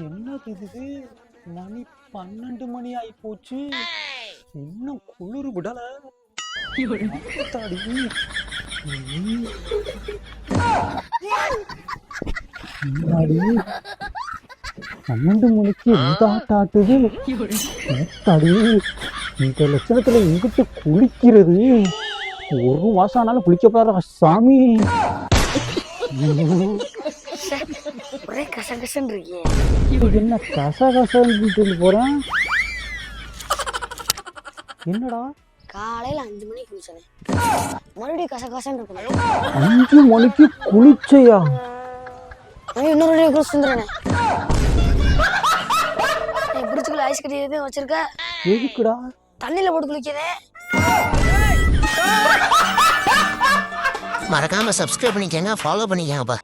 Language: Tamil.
என்னது இது? மணி 12 மணி ஆகி போச்சு. இன்னும் குளிர் விடல. ஆத்தாடி. முன்னாடி 12 மணிக்கு எந்த ஆட்டாட்டுது? ஆத்தாடி. இந்த லட்சணத்துல எங்கிட்ட குளிக்கிறது? ஒரு மாசம் ஆனாலும் குளிக்கப்படாத சாமி. ஒரே கசகசன்னு இருக்கே. என்ன கசகசன்னு சொல்லி போறேன்? என்னடா காலையில 5 மணிக்கு குளிச்சனே, மறுபடியும் கசகசன்னு இருக்கணும். 5 மணிக்கு குளிச்சையா? இன்னொரு மணி குளிச்சு வந்துடுறேனே. பிடிச்சுக்குள்ள ஐஸ் கட்டி எதுவும் வச்சிருக்க? எதுக்குடா? தண்ணியில போட்டு குளிக்கதே. மறக்காம சப்ஸ்கிரைப் பண்ணிக்கங்க, ஃபாலோ பண்ணிக்கங்கப்பா.